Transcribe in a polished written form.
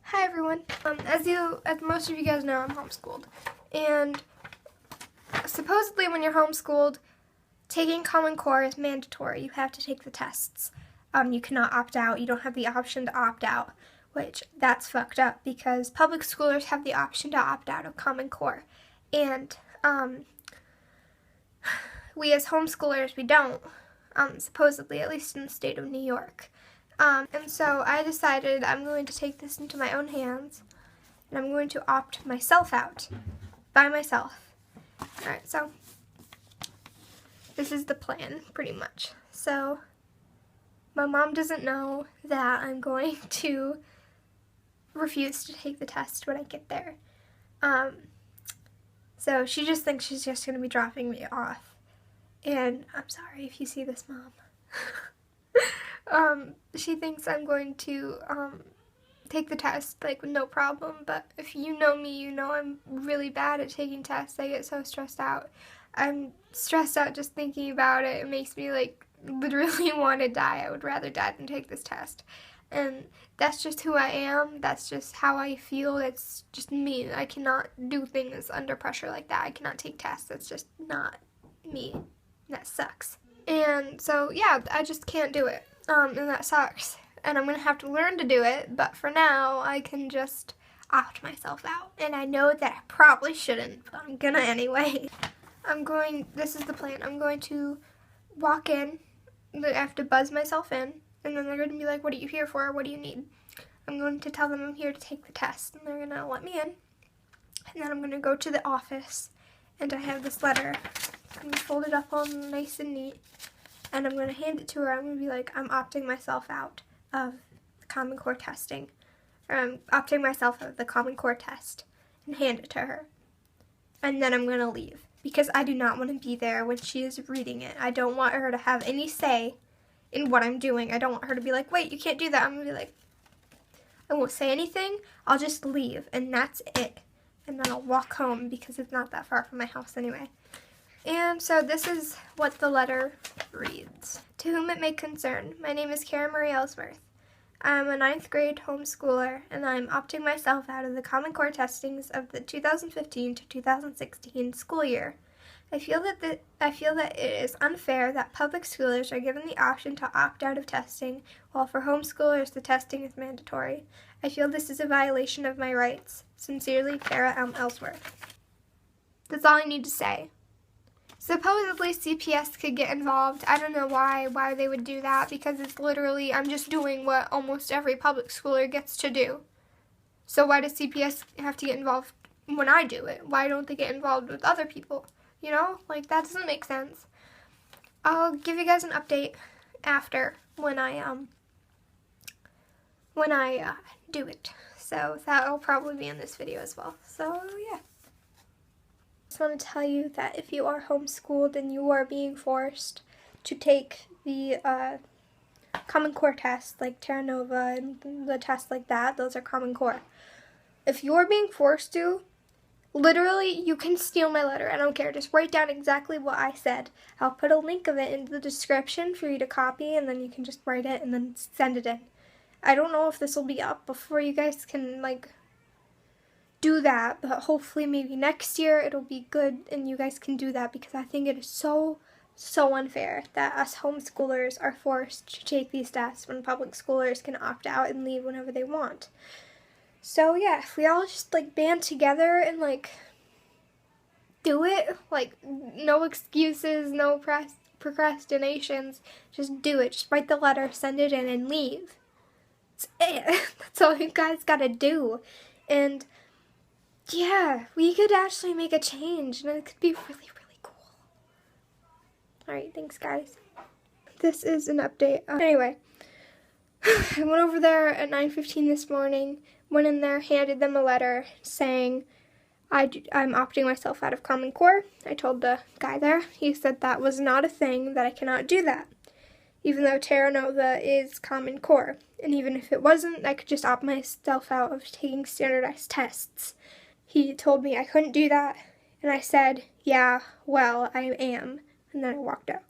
Hi everyone. As most of you guys know, I'm homeschooled, and supposedly when you're homeschooled, taking Common Core is mandatory. You have to take the tests. You cannot opt out. You don't have the option to opt out, which that's fucked up because public schoolers have the option to opt out of Common Core, and we as homeschoolers we don't. Supposedly, at least in the state of New York. And so I decided I'm going to take this into my own hands, and I'm going to opt myself out by myself. Alright, so this is the plan, pretty much. So my mom doesn't know that I'm going to refuse to take the test when I get there. So she just thinks she's just going to be dropping me off. And I'm sorry if you see this, Mom. She thinks I'm going to take the test, like, no problem, but if you know me, you know I'm really bad at taking tests. I get so stressed out. I'm stressed out just thinking about it. It makes me, like, literally want to die. I would rather die than take this test. And that's just who I am. That's just how I feel. It's just me. I cannot do things under pressure like that. I cannot take tests. That's just not me. That sucks. And so, yeah, I just can't do it. And that sucks. And I'm going to have to learn to do it, but for now, I can just opt myself out. And I know that I probably shouldn't, but I'm gonna anyway. This is the plan. I'm going to walk in, I have to buzz myself in, and then they're going to be like, what are you here for? What do you need? I'm going to tell them I'm here to take the test, and they're going to let me in. And then I'm going to go to the office, and I have this letter. I'm going to fold it up all nice and neat. And I'm going to hand it to her. I'm going to be like, I'm opting myself out of the Common Core testing. Or I'm opting myself out of the Common Core test. And hand it to her. And then I'm going to leave. Because I do not want to be there when she is reading it. I don't want her to have any say in what I'm doing. I don't want her to be like, wait, you can't do that. I'm going to be like, I won't say anything. I'll just leave. And that's it. And then I'll walk home because it's not that far from my house anyway. And so this is what the letter reads. To whom it may concern, my name is Kara Marie Ellsworth. I am a 9th grade homeschooler, and I am opting myself out of the Common Core testings of the 2015 to 2016 school year. I feel that it is unfair that public schoolers are given the option to opt out of testing, while for homeschoolers the testing is mandatory. I feel this is a violation of my rights. Sincerely, Kara M. Ellsworth. That's all I need to say. Supposedly CPS could get involved. I don't know why they would do that, because it's literally, I'm just doing what almost every public schooler gets to do. So why does CPS have to get involved when I do it? Why don't they get involved with other people? You know, like, that doesn't make sense. I'll give you guys an update after when I do it. So that'll probably be in this video as well. So yeah. I just want to tell you that if you are homeschooled and you are being forced to take the Common Core test, like Terra Nova and the tests like that, those are Common Core. If you're being forced to, literally, you can steal my letter. I don't care. Just write down exactly what I said. I'll put a link of it in the description for you to copy, and then you can just write it and then send it in. I don't know if this will be up before you guys can, like, do that, but hopefully maybe next year it'll be good and you guys can do that, because I think it is so unfair that us homeschoolers are forced to take these tests when public schoolers can opt out and leave whenever they want. So yeah, if we all just, like, band together and, like, do it, like, no excuses, no procrastinations, just do it. Just write the letter, send it in, and leave. That's it. That's all you guys gotta do. And yeah, we could actually make a change, and it could be really cool. Alright, thanks guys. This is an update. Anyway, I went over there at 9:15 this morning, went in there, handed them a letter saying I'm opting myself out of Common Core. I told the guy there. He said that was not a thing, that I cannot do that, even though Terra Nova is Common Core. And even if it wasn't, I could just opt myself out of taking standardized tests. He told me I couldn't do that, and I said, yeah, well, I am, and then I walked out.